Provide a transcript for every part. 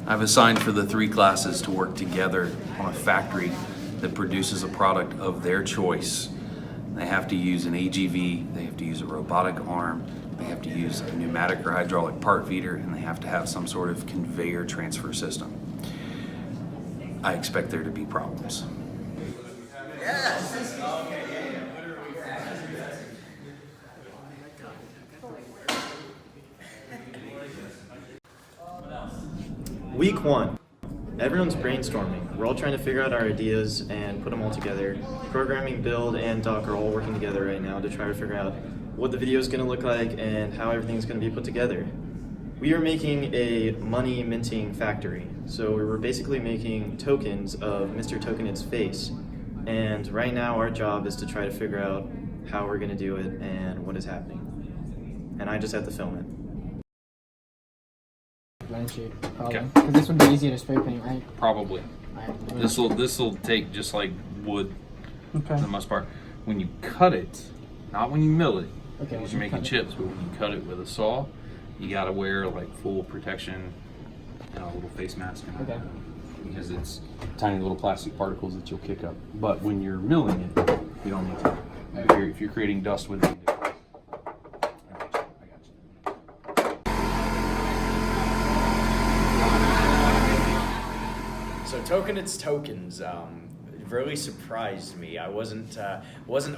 I've assigned for the 3 classes to work together on a factory that produces a product of their choice. They have to use an AGV, they have to use a robotic arm, they have to use a pneumatic or hydraulic part feeder, and they have to have some sort of conveyor transfer system. I expect there to be problems. Yes! Week 1. Everyone's brainstorming. We're all trying to figure out our ideas and put them all together. Programming, build, and doc are all working together right now to try to figure out what the video is going to look like and how everything's going to be put together. We are making a money minting factory. So we were basically making tokens of Mr. Tokened's face. And right now our job is to try to figure out how we're going to do it and what is happening. And I just have to film it. Okay. Because this would be easier to spray paint, right? Probably. This will take just like wood for the most part. When you cut it, not when you mill it, because you're making chips, but when you cut it with a saw, you gotta wear like full protection and a little face mask. Okay. Because it's tiny little plastic particles that you'll kick up. But when you're milling it, you don't need to. If you're creating dust with it. So Tokened's tokens really surprised me. I wasn't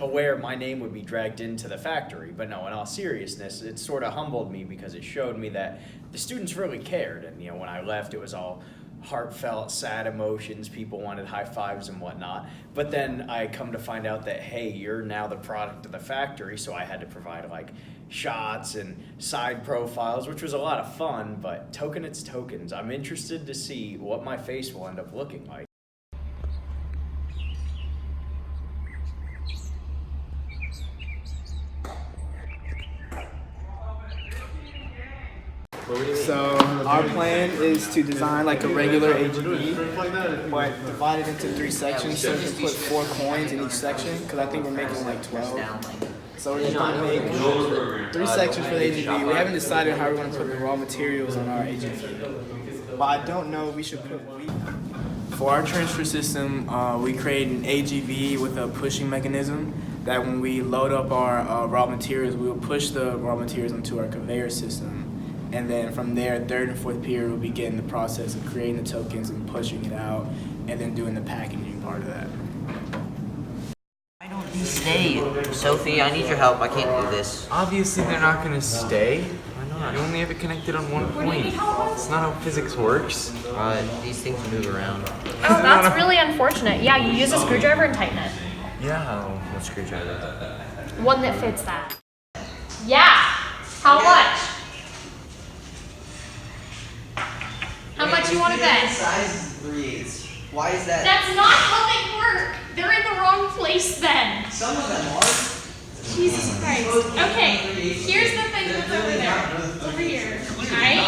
aware my name would be dragged into the factory, but no, in all seriousness, it sort of humbled me because it showed me that the students really cared. And you know, when I left, it was all heartfelt, sad emotions. People wanted high fives and whatnot. But then I come to find out that, hey, you're now the product of the factory, so I had to provide like shots and side profiles, which was a lot of fun. But Tokened's tokens, I'm interested to see what my face will end up looking like. So our plan is to design like a regular AGV, but divide it into 3 sections so we can put 4 coins in each section, because I think we're making like 12. So we're going to make 3 sections for the AGV. We haven't decided how we're going to put the raw materials on our AGV, but I don't know, we should put wheat. For our transfer system, we create an AGV with a pushing mechanism that when we load up our raw materials, we will push the raw materials into our conveyor system. And then from there, 3rd and 4th period, we'll begin the process of creating the tokens and pushing it out, and then doing the packaging part of that. Why don't these stay? Sophie, I need your help. I can't do this. Obviously, they're not going to stay. Why not? You only have it connected on one point. It's not how physics works. These things move around. Oh, that's really unfortunate. Yeah, you use a screwdriver and tighten it. Yeah. What screwdriver? One that fits that. Yeah. How much? How much you want to bet? Size is 3/8. Why is that? That's not how they work. They're in the wrong place then. Some of them are. Jesus Christ. Okay, here's the thing that's over there. It's over here. Right?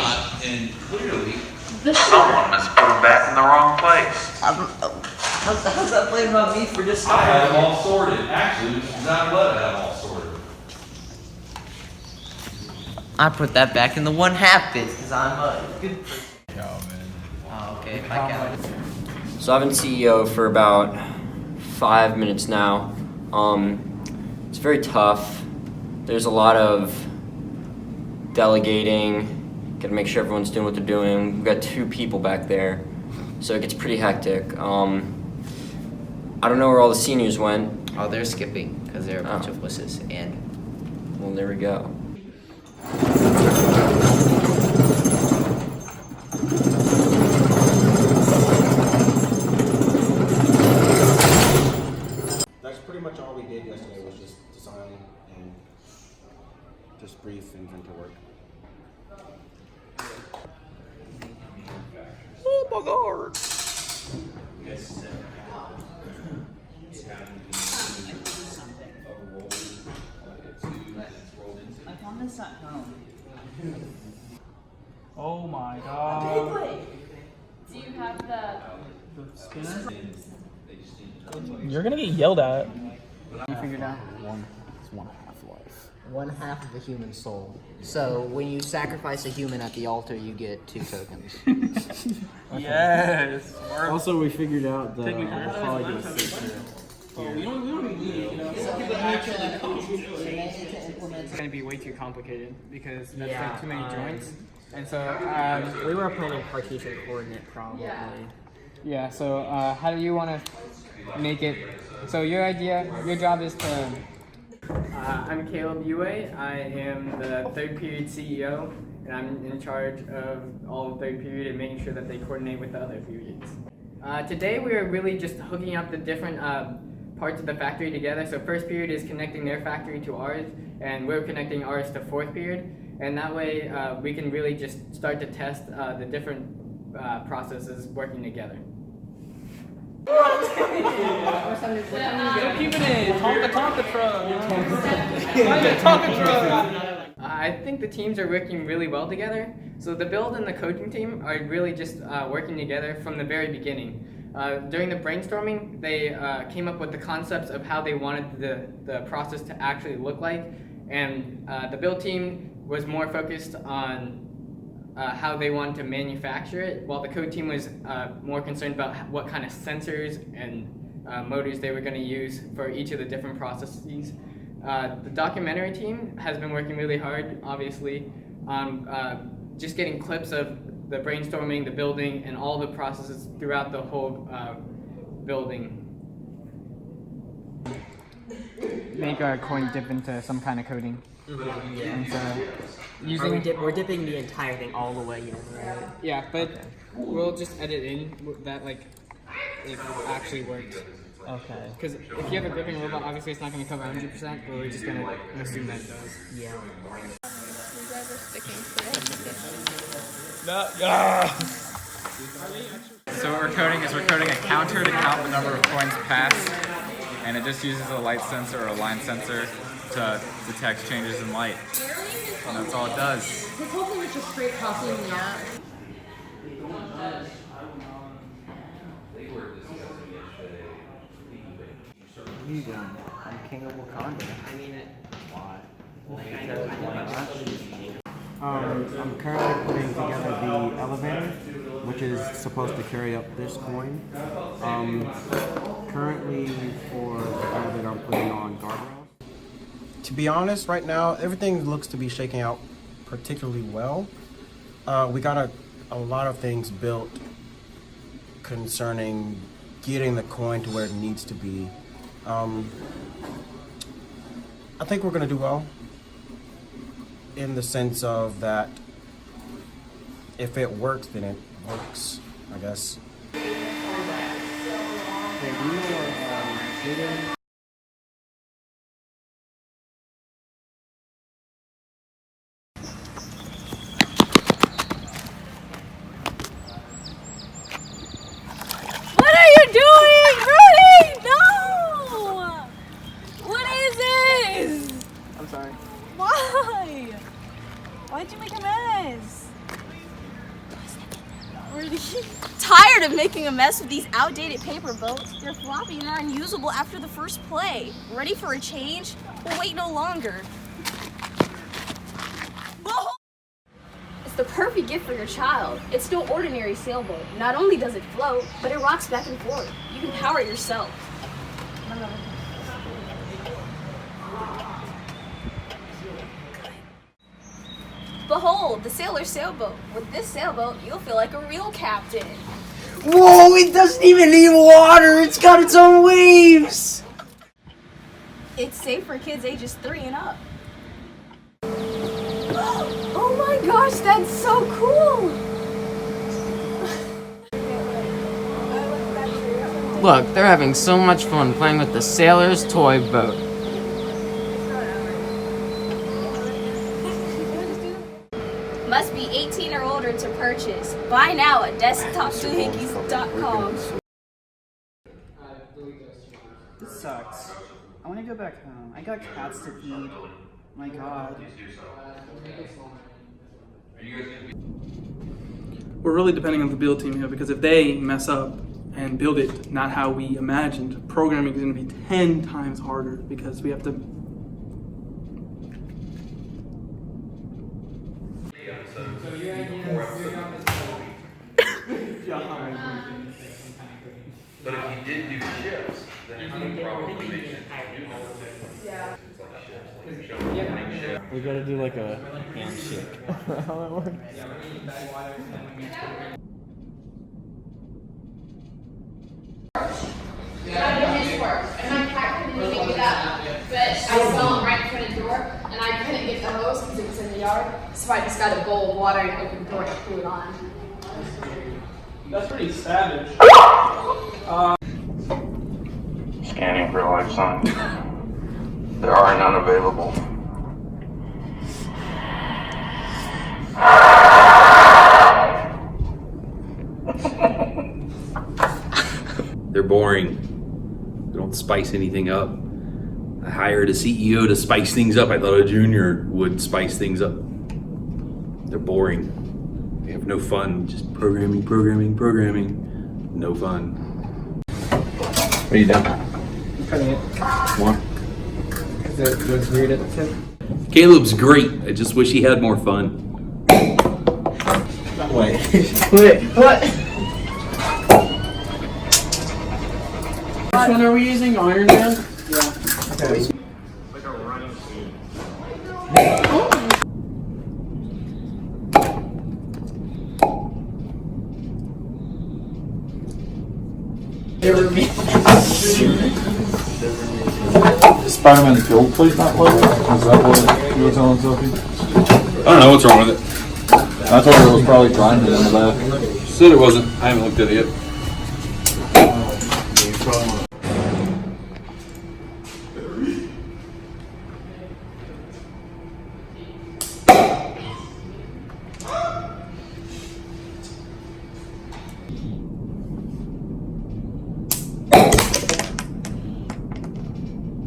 And clearly, someone must put them back in the wrong place. How's that blame on me for just I had them all sorted. Actually, Design 11 had them all sorted. I put that back in the 1/2 bit because I'm a good person. Oh, okay. I got it. So I've been CEO for about 5 minutes now. It's very tough. There's a lot of delegating. Gotta make sure everyone's doing what they're doing. We've got 2 people back there, so it gets pretty hectic. I don't know where all the seniors went. Oh, they're skipping because they're a bunch of wusses. And well, there we go. That's pretty much all we did yesterday was just design and just brief inventor work. Oh my god! I found this at home. Oh my god. Do you have the spinner? You're gonna get yelled at. You figured out? One is 1/2 life. 1/2 of a human soul. So when you sacrifice a human at the altar, you get 2 tokens. Yes. Also, we figured out that Technically, we'll probably get 6 here. we don't need it. It's going to be way too complicated because that's like too many joints. And so we were planning Cartesian coordinate probably. Yeah, so how do you want to make it? So your job is to... I'm Caleb Yue. I am the 3rd period CEO, and I'm in charge of all of 3rd period and making sure that they coordinate with the other periods. Today we are really just hooking up the different parts of the factory together. So 1st period is connecting their factory to ours, and we're connecting ours to 4th period. And that way we can really just start to test the different processes working together. Keep it in. Tonka truck. I think the teams are working really well together. So the build and the coding team are really just working together from the very beginning. During the brainstorming, they came up with the concepts of how they wanted the process to actually look like, and the build team was more focused on how they wanted to manufacture it, while the code team was more concerned about what kind of sensors and motors they were going to use for each of the different processes. The documentary team has been working really hard, obviously, on just getting clips of the brainstorming, the building, and all the processes throughout the whole building. Make our coin dip into some kind of coding. Yeah. And so We're dipping the entire thing all the way in, right? Yeah, but we'll just edit in that like it actually worked. Okay. Because if you have a gripping robot, obviously it's not going to cover 100%, but we're just going to assume that it does. Yeah. So what we're coding is we're coding a counter to count the number of coins passed, and it just uses a light sensor or a line sensor to detect changes in light. And that's all it does. His whole thing was just straight copying the art. What are you doing? I'm king of Wakanda. I mean it. Why? I'm currently putting together the elevator, which is supposed to carry up this coin. Currently for the elevator, I'm putting on guardrails. To be honest, right now, everything looks to be shaking out particularly well. We got a lot of things built concerning getting the coin to where it needs to be. I think we're going to do well, in the sense of that if it works, then it works, I guess. What are you doing, Rudy? No! What is this? I'm sorry. Why? Why'd you make a mess? Tired of making a mess with these outdated paper boats. They're floppy and are unusable after the first play. Ready for a change? We'll wait no longer. It's the perfect gift for your child. It's no ordinary sailboat. Not only does it float, but it rocks back and forth. You can power it yourself. Behold, the sailor's sailboat. With this sailboat, you'll feel like a real captain. Whoa, it doesn't even need water! It's got its own waves! It's safe for kids ages 3 and up. Oh my gosh, that's so cool! Look, they're having so much fun playing with the sailor's toy boat. Must be 18 or older to purchase. Buy now at desktopdoohickeys.com. This sucks. I want to go back home. I got cats to feed. My God. We're really depending on the build team here, because if they mess up and build it not how we imagined, programming is going to be 10 times harder because we have to But if you did do chips, then it would probably make sense to do that. Yeah. We gotta do like a handshake. How that works. And my cat couldn't even get up, but I saw him right in front of the door, and I couldn't get the hose because it was in the yard, so I just got a bowl of water and opened the door and threw it on. That's pretty savage. Scanning for life signs. There are none available. They're boring. They don't spice anything up. I hired a CEO to spice things up. I thought a junior would spice things up. They're boring. They have no fun. Just programming. No fun. What are you doing? I'm cutting it. Why? Because it looks weird at the tip. Caleb's great. I just wish he had more fun. Wait. Wait, what? Which one are we using? Iron Man? Yeah. Okay. Like a running scene. Is Spider-Man's build plate not loaded? Is that what you were telling Sophie? I don't know what's wrong with it. I told her it was probably grinded in the back. Said it wasn't. I haven't looked at it yet.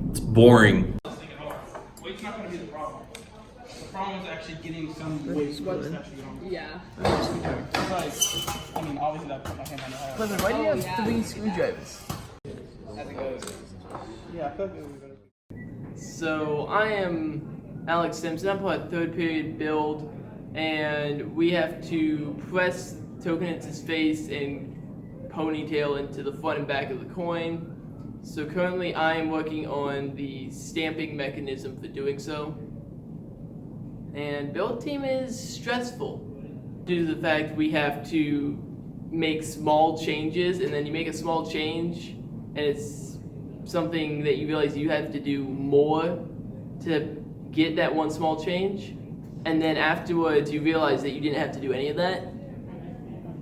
It's boring. Weight's not going to be the problem. The problem is actually getting some weight that's actually on. Yeah. Besides, I mean, obviously that put my hand on the head. Clement, why do you have 3 screwdrivers? As it goes. Yeah, I feel like it would be better. So I am Alex Simpson. I'm part of third period build, and we have to press token into space and ponytail into the front and back of the coin. So currently I am working on the stamping mechanism for doing so. And build team is stressful due to the fact we have to make small changes, and then you make a small change and it's something that you realize you have to do more to get that one small change, and then afterwards you realize that you didn't have to do any of that,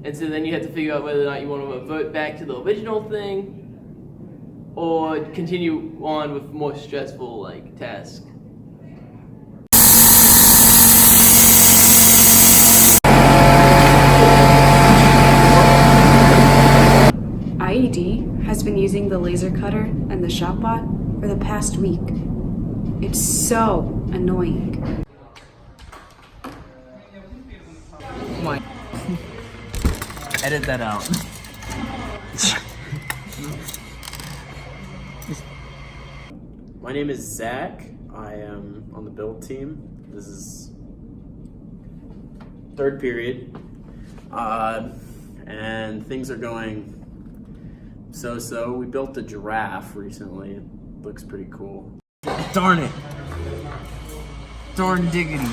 and so then you have to figure out whether or not you want to revert back to the original thing or continue on with more stressful like tasks. IED has been using the laser cutter and the shopbot for the past week. It's so annoying. Come on. Edit that out. My name is Zach. I am on the build team. This is third period. And things are going so-so. We built a giraffe recently. It looks pretty cool. Darn it. Darn diggity.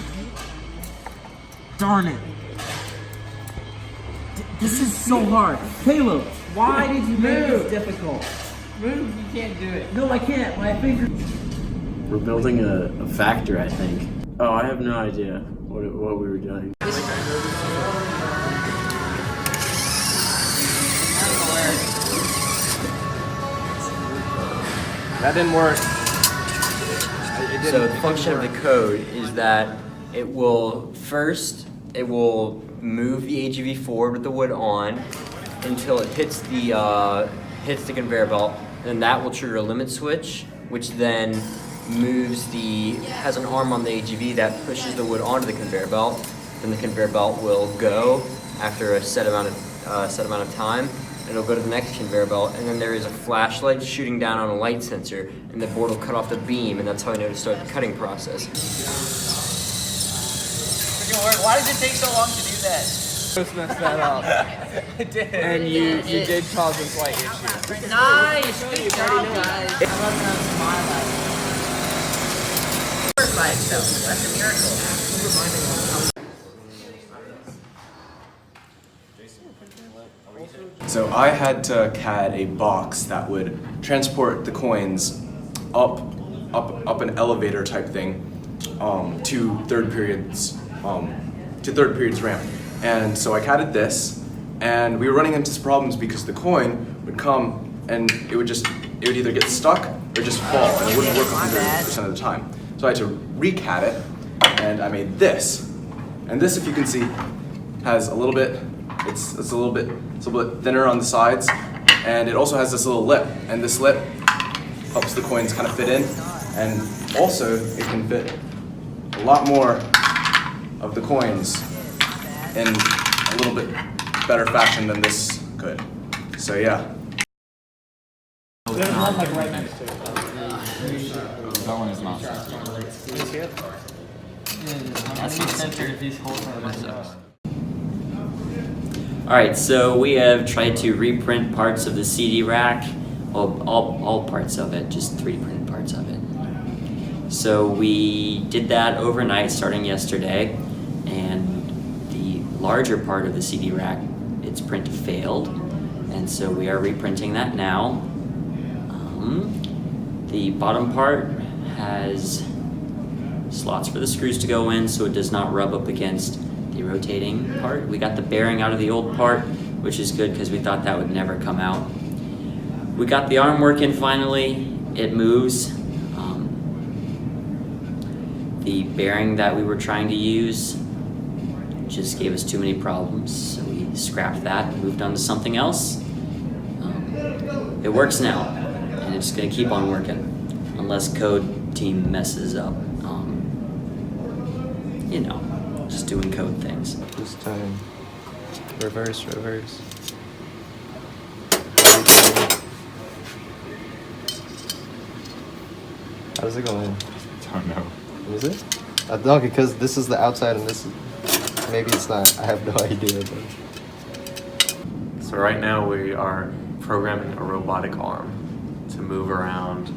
Darn it. This is so hard. Caleb, why did you make this difficult? Move, you can't do it. No, I can't. My finger. We're building a factor, I think. Oh, I have no idea what we were doing. That didn't work. So the function of the code is that it will move the AGV forward with the wood on until it hits the conveyor belt, and that will trigger a limit switch, which then has an arm on the AGV that pushes the wood onto the conveyor belt. Then the conveyor belt will go after a set amount of time. It'll go to the next conveyor belt, and then there is a flashlight shooting down on a light sensor, and the board will cut off the beam, and that's how I know to start the cutting process. Why does it take so long to do that? Just messed that up. And you did cause a slight issue. Nice! Good job, guys. I love that smile at it. By itself. That's a miracle. So I had to CAD a box that would transport the coins up an elevator type thing to third period's ramp. And so I CAD'd this, and we were running into some problems because the coin would come and it would either get stuck or just fall, and it wouldn't work 100% of the time. So I had to re-CAD it, and I made this. And this, if you can see, has a little bit. It's a little bit thinner on the sides, and it also has this little lip, and this lip helps the coins kind of fit in, and also it can fit a lot more of the coins in a little bit better fashion than this could. So yeah. There's one like right next to it. That one is not. Alright, so we have tried to reprint parts of the CD rack, all parts of it, just 3D printed parts of it. So we did that overnight starting yesterday, and the larger part of the CD rack, its print failed, and so we are reprinting that now. The bottom part has slots for the screws to go in so it does not rub up against the rotating part. We got the bearing out of the old part, which is good because we thought that would never come out. We got the arm working finally. It moves. The bearing that we were trying to use just gave us too many problems, so we scrapped that and moved on to something else. It works now, and it's going to keep on working unless code team messes up. You know, just doing code things. This time, reverse. How's it going? Don't know. Is it? No, because this is the outside and this is, maybe it's not. I have no idea. But. So right now we are programming a robotic arm to move around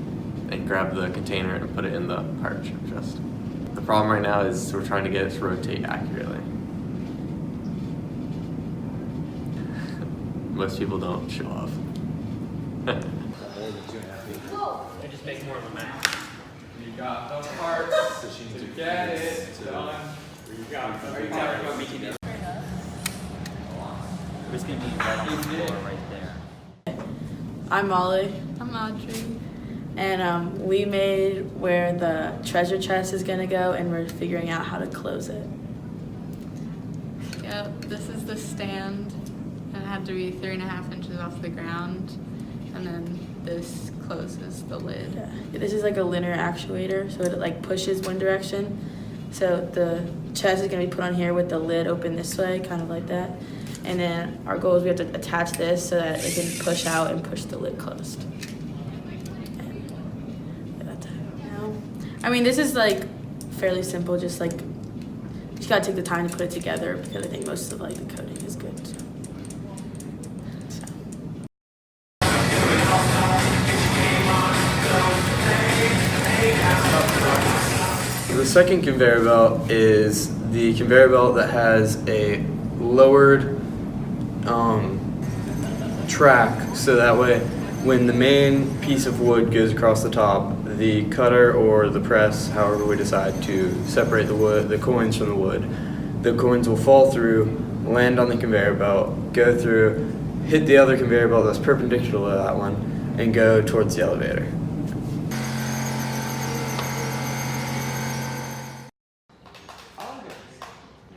and grab the container and put it in the pirate ship chest. The problem right now is we're trying to get it to rotate accurately. Most people don't show off. I just make more of a map. You got the parts to get it done. You got the parts. It's going to be right on the floor right there. I'm Molly. I'm Audrey. And we made where the treasure chest is gonna go, and we're figuring out how to close it. Yep, this is the stand. And it had to be 3.5 inches off the ground. And then this closes the lid. Yeah. This is like a linear actuator, so it like pushes one direction. So the chest is gonna be put on here with the lid open this way, kind of like that. And then our goal is we have to attach this so that it can push out and push the lid closed. I mean, this is like fairly simple, just like you just gotta take the time to put it together because I think most of like the coding is good. So. The second conveyor belt is the conveyor belt that has a lowered track, so that way when the main piece of wood goes across the top, the cutter or the press, however we decide to separate the coins from the wood, the coins will fall through, land on the conveyor belt, go through, hit the other conveyor belt that's perpendicular to that one, and go towards the elevator.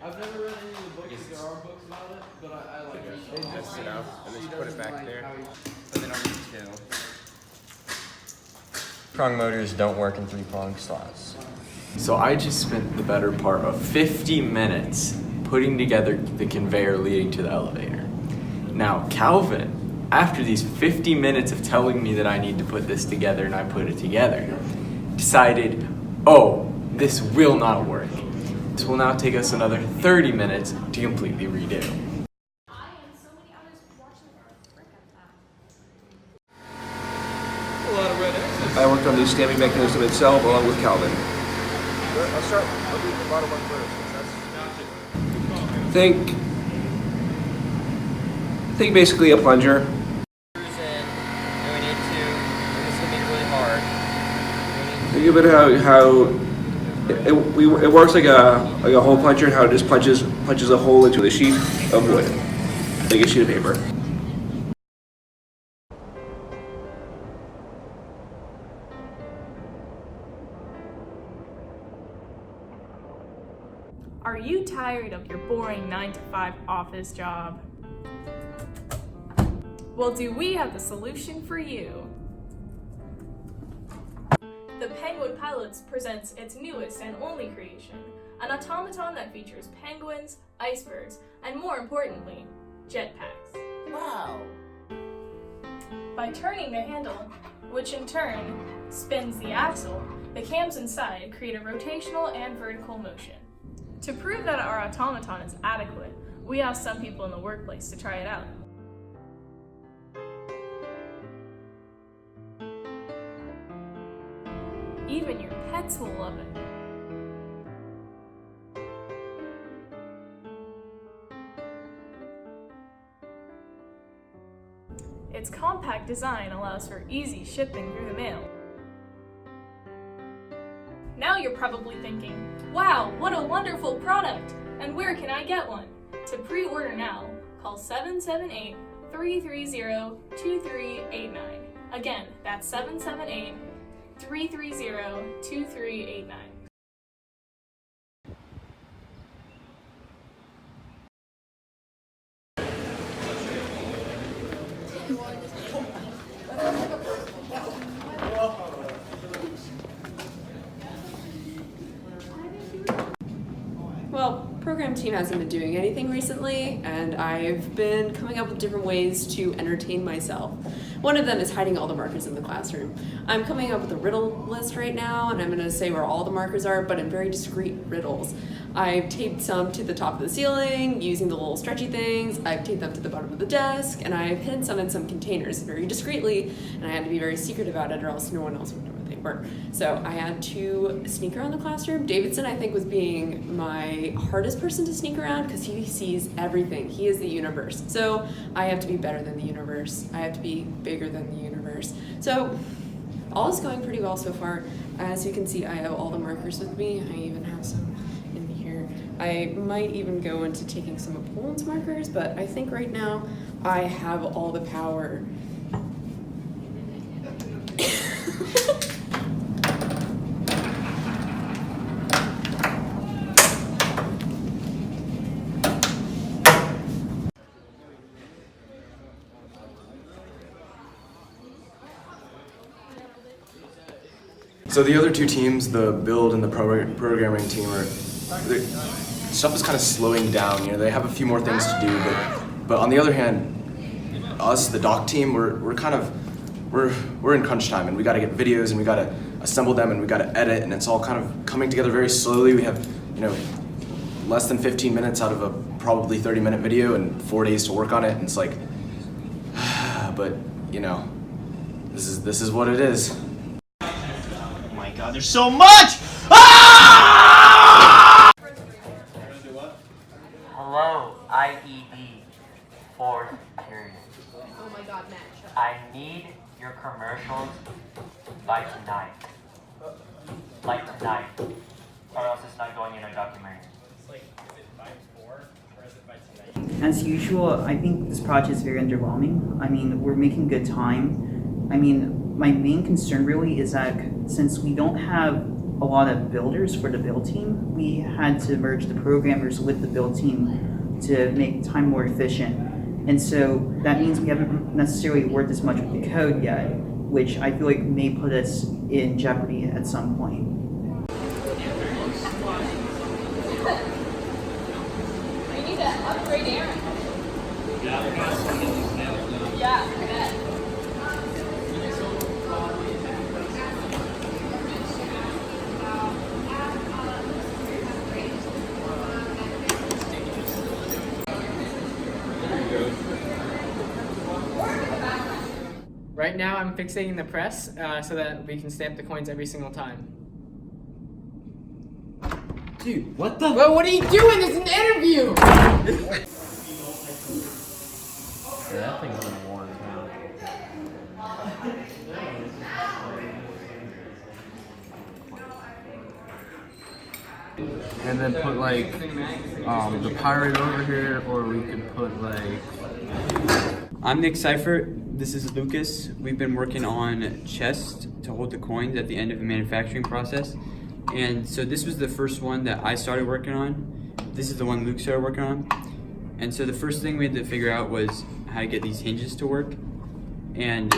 I've never read any of the books. There are books about it, but I like it. They test it out and then you put it back there. But they don't need to. Prong motors don't work in 3-prong slots. So I just spent the better part of 50 minutes putting together the conveyor leading to the elevator. Now Calvin, after these 50 minutes of telling me that I need to put this together and I put it together, decided, oh, this will not work. This will now take us another 30 minutes to completely redo. worked on the stamping mechanism itself along with Calvin. I'll start with the bottom one first. Think basically a plunger. Think of it how it works like a hole puncher, and how it just punches a hole into a sheet of wood, like a sheet of paper. Are you tired of your boring 9-to-5 office job? Well, do we have the solution for you? The Penguin Pilots presents its newest and only creation, an automaton that features penguins, icebergs, and more importantly, jetpacks. Wow! By turning the handle, which in turn spins the axle, the cams inside create a rotational and vertical motion. To prove that our automaton is adequate, we asked some people in the workplace to try it out. Even your pets will love it. Its compact design allows for easy shipping through the mail. Now you're probably thinking, wow, what a wonderful product! And where can I get one? To pre-order now, call 778-330-2389. Again, that's 778-330-2389. Well, program team hasn't been doing anything recently, and I've been coming up with different ways to entertain myself. One of them is hiding all the markers in the classroom. I'm coming up with a riddle list right now, and I'm going to say where all the markers are, but in very discrete riddles. I've taped some to the top of the ceiling using the little stretchy things. I've taped them to the bottom of the desk, and I've hidden some in some containers very discreetly, and I had to be very secret about it or else no one else would know what they were. So I had to sneak around the classroom. Davidson, I think, was being my hardest person to sneak around because he sees everything. He is the universe. So I have to be better than the universe. I have to be bigger than the universe. So all is going pretty well so far. As you can see, I have all the markers with me. I even have some in here. I might even go into taking some of Bolen's markers, but I think right now I have all the power. So the other two teams, the build and the programming team, stuff is kind of slowing down. You know, they have a few more things to do, but on the other hand, us, the doc team, we're in crunch time, and we got to get videos, and we got to assemble them, and we got to edit, and it's all kind of coming together very slowly. We have, you know, less than 15 minutes out of a probably 30-minute video, and 4 days to work on it, and it's like, but you know, this is what it is. God, there's so much! Ah! Hello, IED, 4th period. Oh my God, Matt, shut up. I need your commercials by tonight. Like tonight. Or else it's not going in a documentary. Like, is it by 4 or is it by tonight? As usual, I think this project is very underwhelming. I mean, we're making good time. I mean, my main concern really is that since we don't have a lot of builders for the build team, we had to merge the programmers with the build team to make time more efficient. And so that means we haven't necessarily worked as much with the code yet, which I feel like may put us in jeopardy at some point. I need to upgrade Aaron. Yeah, I bet. Right now I'm fixating the press so that we can stamp the coins every single time. Dude, what the? Well, what are you doing? It's an interview! That thing's been worn down. And then put like the pirate over here, or we could put like. I'm Nick Seifert. This is Lucas. We've been working on chests to hold the coins at the end of the manufacturing process. And so this was the first one that I started working on. This is the one Luke started working on. And so the first thing we had to figure out was how to get these hinges to work. And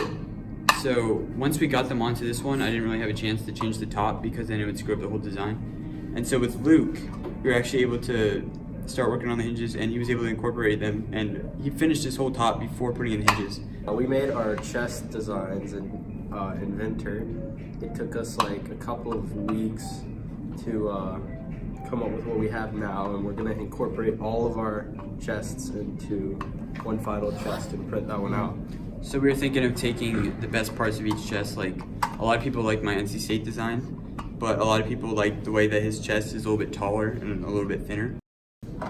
so once we got them onto this one, I didn't really have a chance to change the top because then it would screw up the whole design. And so with Luke, we were actually able to start working on the hinges, and he was able to incorporate them, and he finished his whole top before putting in the hinges. We made our chest designs in Inventor. It took us like a couple of weeks to come up with what we have now, and we're gonna incorporate all of our chests into one final chest and print that one out. So we were thinking of taking the best parts of each chest. Like, a lot of people like my NC State design, but a lot of people like the way that his chest is a little bit taller and a little bit thinner.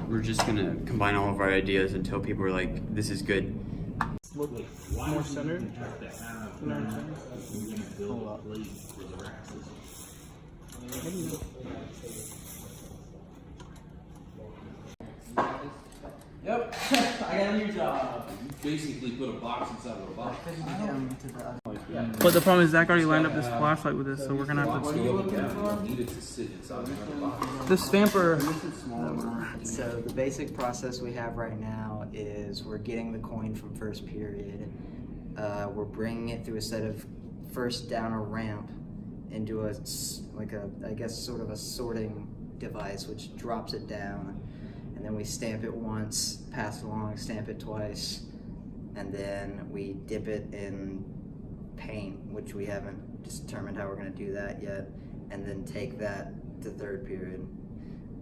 We're just gonna combine all of our ideas until people are like, this is good. Look more centered. You know what I'm saying? Yep, I got a new job. You basically put a box inside of a box. But the problem is Zach already lined up this flashlight with this, so we're gonna have to. Needed to sit inside of a box. The stamper. So the basic process we have right now is we're getting the coin from first period. We're bringing it through a set of first down a ramp into I guess sort of a sorting device which drops it down. And then we stamp it once, pass it along, stamp it twice, and then we dip it in paint, which we haven't determined how we're going to do that yet, and then take that to third period,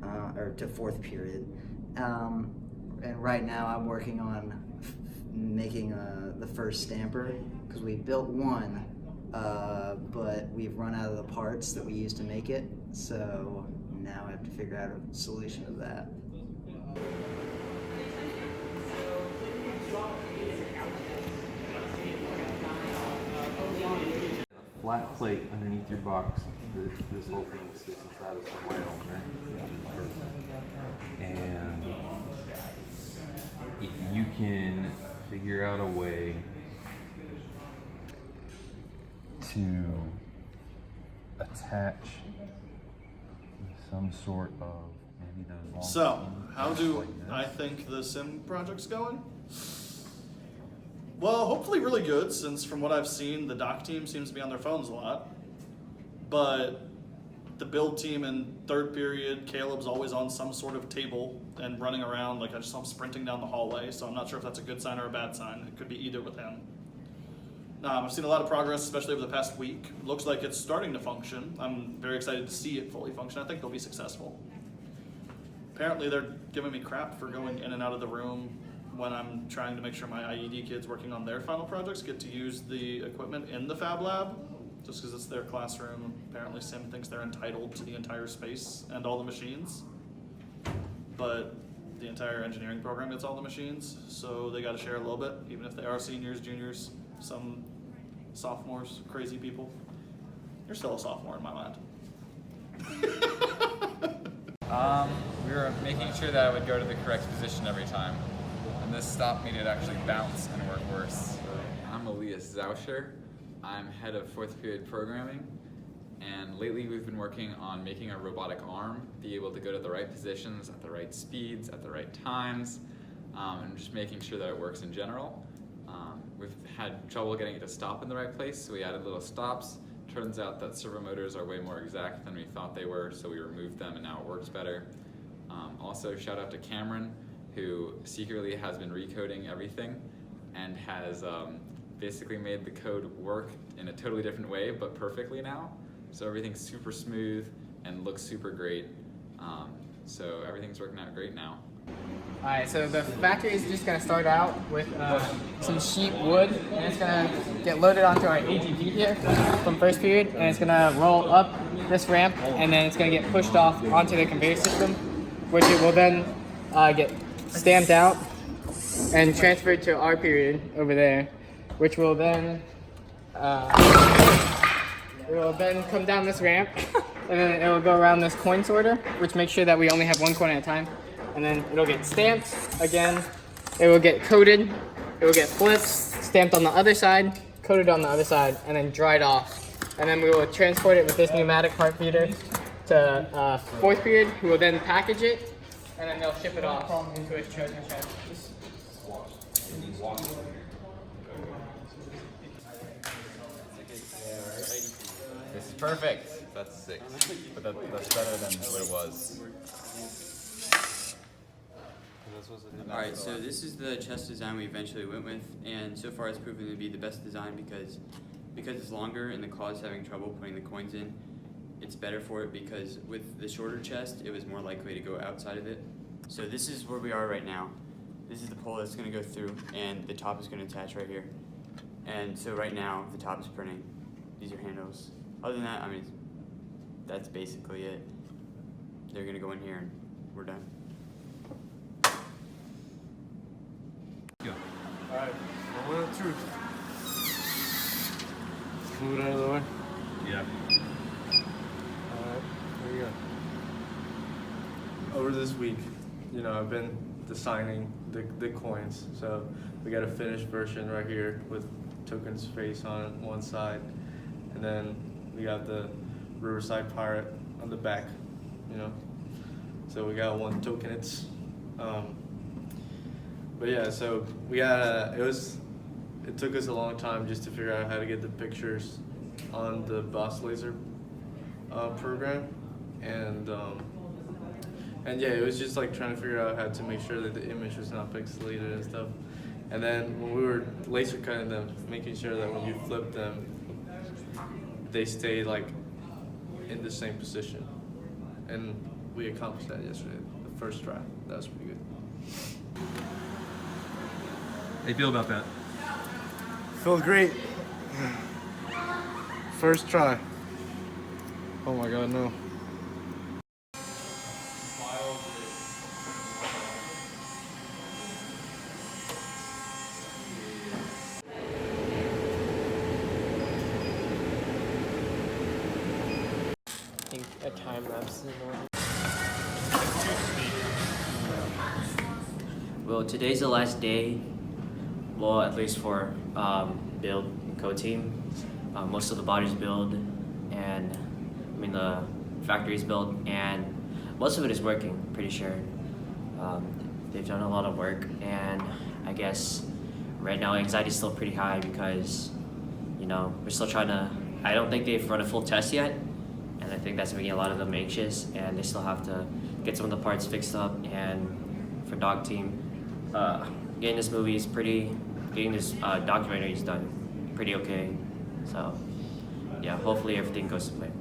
or to fourth period. And right now I'm working on making the first stamper, because we built one, but we've run out of the parts that we used to make it, so now I have to figure out a solution to that. Flat plate underneath your box. This whole thing sits inside of some wire, right? And if you can figure out a way to attach some sort of maybe those long. So, how do I think the CIM project's going? Well, hopefully really good, since from what I've seen, the doc team seems to be on their phones a lot. But the build team in third period, Caleb's always on some sort of table and running around, like I just saw him sprinting down the hallway, so I'm not sure if that's a good sign or a bad sign. It could be either with him. I've seen a lot of progress, especially over the past week. Looks like it's starting to function. I'm very excited to see it fully function. I think they'll be successful. Apparently they're giving me crap for going in and out of the room when I'm trying to make sure my IED kids working on their final projects get to use the equipment in the Fab Lab, just because it's their classroom. Apparently CIM thinks they're entitled to the entire space and all the machines, but the entire engineering program gets all the machines, so they got to share a little bit, even if they are seniors, juniors, some sophomores, crazy people. You're still a sophomore in my mind. We were making sure that it would go to the correct position every time. And this stop made it actually bounce and work worse. I'm Elias Zauscher. I'm head of fourth period programming. And lately we've been working on making a robotic arm be able to go to the right positions at the right speeds at the right times, and just making sure that it works in general. We've had trouble getting it to stop in the right place, so we added little stops. Turns out that servo motors are way more exact than we thought they were, so we removed them and now it works better. Also, shout out to Cameron, who secretly has been recoding everything and has basically made the code work in a totally different way, but perfectly now. So everything's super smooth and looks super great. So everything's working out great now. Alright, so the factory is just going to start out with some sheet wood, and it's going to get loaded onto our AGV here from first period, and it's going to roll up this ramp, and then it's going to get pushed off onto the conveyor system, which it will then get stamped out and transferred to our period over there, which will then come down this ramp, and then it will go around this coin sorter, which makes sure that we only have one coin at a time. And then it'll get stamped again. It will get coated. It will get flipped, stamped on the other side, coated on the other side, and then dried off. And then we will transport it with this pneumatic part feeder to fourth period, who will then package it, and then they'll ship it off into its treasure chest. This is perfect. That's 6, but that's better than what it was. Alright, so this is the chest design we eventually went with, and so far it's proven to be the best design because it's longer and the claw is having trouble putting the coins in. It's better for it because with the shorter chest, it was more likely to go outside of it. So this is where we are right now. This is the pole that's going to go through, and the top is going to attach right here. And so right now, the top is printing. These are handles. Other than that, I mean, that's basically it. They're going to go in here and we're done. Alright, moment of truth. Move it out of the way. Yeah. Alright, here we go. Over this week, I've been designing the coins. So we got a finished version right here with Token's face on one side. And then we got the Riverside Pirate on the back, So we got one Tokenits. But yeah, so we got it took us a long time just to figure out how to get the pictures on the Boss Laser program, and yeah, it was just like trying to figure out how to make sure that the image was not pixelated and stuff. And then when we were laser cutting them, making sure that when you flip them, they stay like in the same position. And we accomplished that yesterday, the first try. That was pretty good. How you feel about that? Felt great. First try. Oh my god, no. I think a time lapse is in order. Well, today's the last day. Well, at least for build and code team. Most of the bodies build, and the factory's built, and most of it is working, pretty sure. They've done a lot of work, and I guess right now anxiety is still pretty high because, we're still trying to, I don't think they've run a full test yet, and I think that's making a lot of them anxious, and they still have to get some of the parts fixed up. And for dog team, getting this documentary is done pretty okay. So yeah, hopefully everything goes to plan.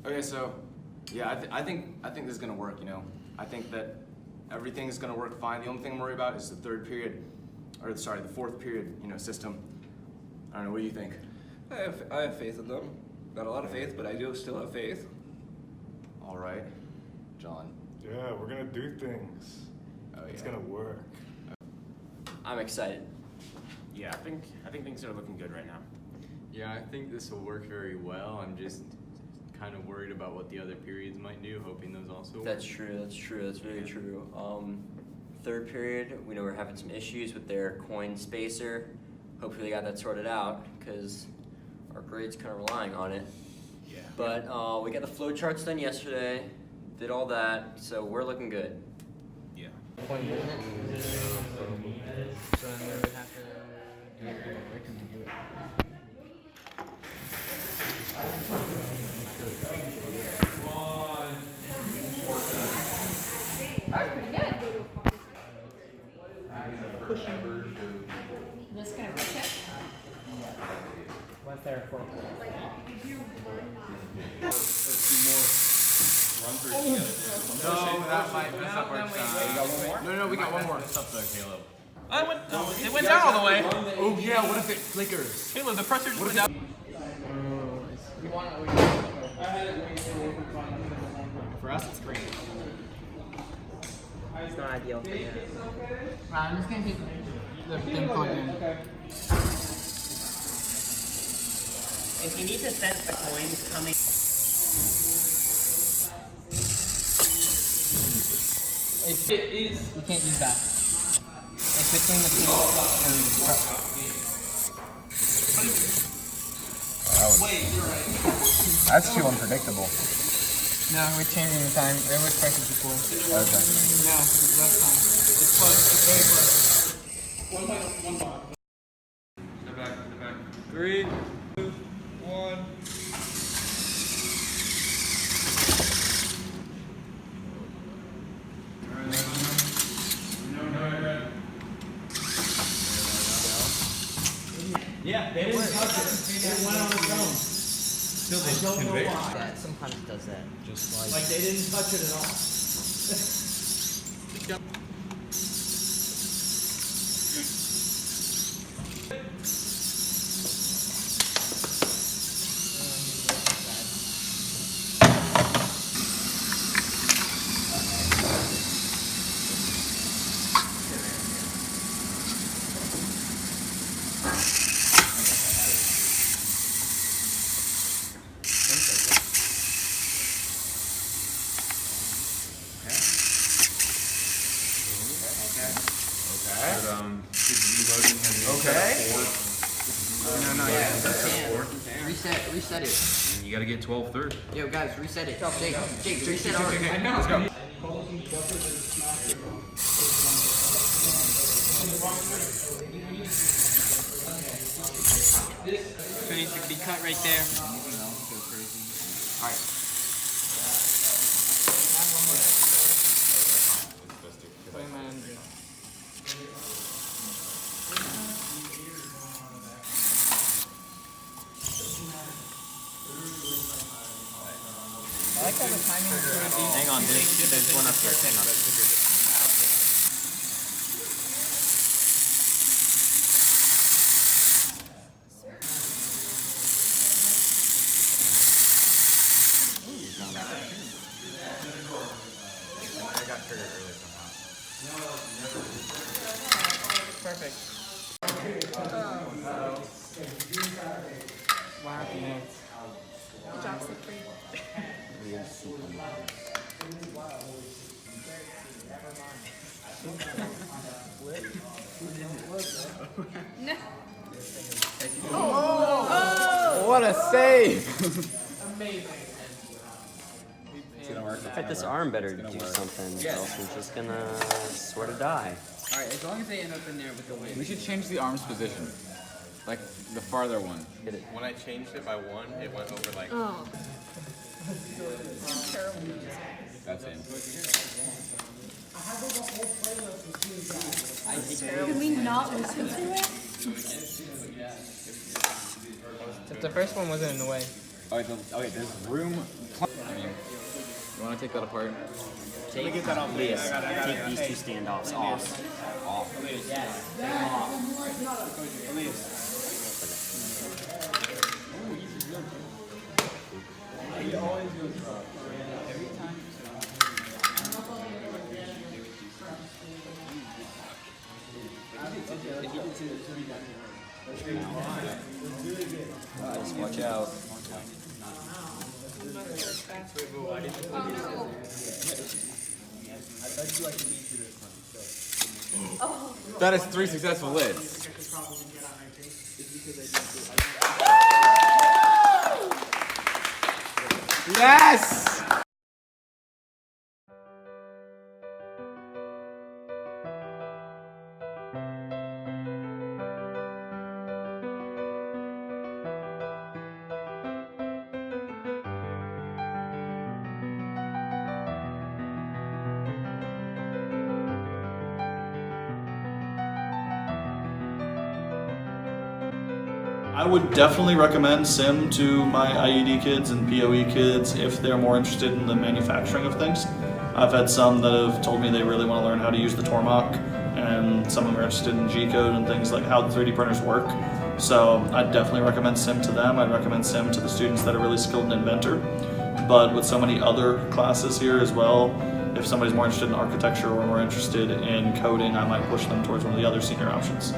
Okay, so yeah, I think this is gonna work. I think that everything is gonna work fine. The only thing I'm worried about is the the fourth period, system. I don't know. What do you think? I have faith in them. Not a lot of faith, but I do still have faith. All right, John. Yeah, we're gonna do things. Oh, yeah. It's gonna work. I'm excited. Yeah, I think things are looking good right now. Yeah, I think this will work very well. I'm just kind of worried about what the other periods might do, hoping those also work. That's true, that's very true. Third period, we know we're having some issues with their coin spacer. Hopefully they got that sorted out, because our grade's kind of relying on it. Yeah. But we got the flow charts done yesterday, did all that, so we're looking good. Yeah. Just gonna push it. What's there for? No, that might mess up our time. No, we got one more. It's up there, Caleb. It went down all the way. Oh yeah, what if it flickers? Caleb, the pressure just went down. For us, it's great. It's not ideal. Yeah. I'm just gonna keep the thing plugged in. If you need to set the coins coming. It is. You can't use that. It's between the two and the truck. Wait, you're right. That's too unpredictable. No, we're changing the time. It was pressure before. Okay. No, that's fine. It's close. It's very close. One box. Step back. 3, 2, 1. Yeah, they didn't touch it. It went on its own. Still, I don't know why. That sometimes it does that. Just like they didn't touch it at all. Reset it. You gotta get 12 third. Yo, guys, reset it. Jake, reset ours. I know. Let's go. So it needs to be cut right there. Alright. I like how the timing is really easy. Hang on, there's one up here. Hang on. I got triggered early somehow. Perfect. Wow. Good job, Slippery. No. Oh! What a save! Amazing. Fit this arm better to do something, else we're just gonna sort of die. Alright, as long as they end up in there with the wind. We should change the arm's position. Like the farther one. Hit it. When I changed it by 1, it went over like. Oh. Terrible. That's him. Can we not listen to it? If the first one wasn't in the way. Okay, there's room. I mean, you want to take that apart? Take these two standoffs off. Just watch out. Oh. That is 3 successful lids. Yes! I would definitely recommend CIM to my IED kids and POE kids if they're more interested in the manufacturing of things. I've had some that have told me they really want to learn how to use the Tormach, and some of them are interested in G-code and things like how the 3D printers work. So I'd definitely recommend CIM to them. I'd recommend CIM to the students that are really skilled in Inventor. But with so many other classes here as well, if somebody's more interested in architecture or more interested in coding, I might push them towards one of the other senior options.